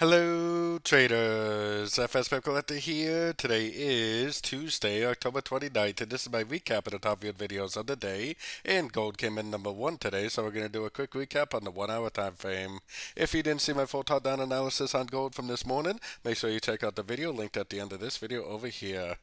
Hello traders, FX Pip Collector here. Today is Tuesday, October 29th, and this is my recap of the top viewed videos of the day. And gold came in number one today, so we're going to do a quick recap on the 1 hour time frame. If you didn't see my full top down analysis on gold from this morning, make sure you check out the video linked at the end of this video over here.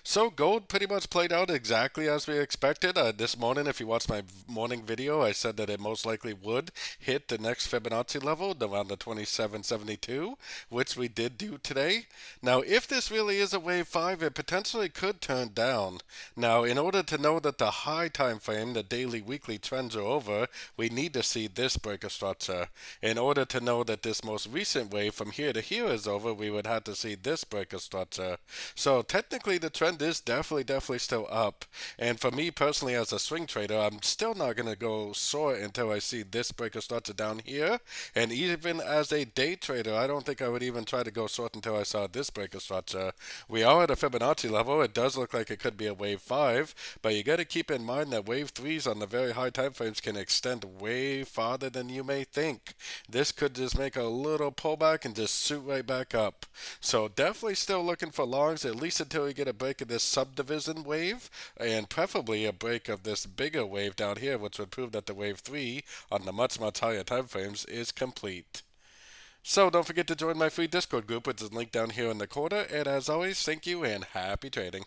So gold pretty much played out exactly as we expected. This morning, if you watched my morning video, I said that it most likely would hit the next Fibonacci level around the 2772, which we did do today. Now, if this really is a wave 5, it potentially could turn down. Now, in order to know that the high time frame, the daily, weekly trends are over, we need to see this break of structure. In order to know that this most recent wave from here to here is over, we would have to see this break of structure. So technically, the trend is definitely still up. And for me personally, as a swing trader, I'm still not going to go short until I see this breaker start to down here. And even as a day trader, I don't think I would even try to go short until I saw this breaker structure. We are at a Fibonacci level. It does look like it could be a wave 5, but you got to keep in mind that wave 3s on the very high time frames can extend way farther than you may think. This could just make a little pullback and just shoot right back up. So definitely still looking for longs, at least until we get a break of this subdivision wave, and preferably a break of this bigger wave down here, which would prove that the wave 3 on the much higher time frames is complete. So don't forget to join my free Discord group, which is linked down here in the corner, and as always, thank you and happy trading.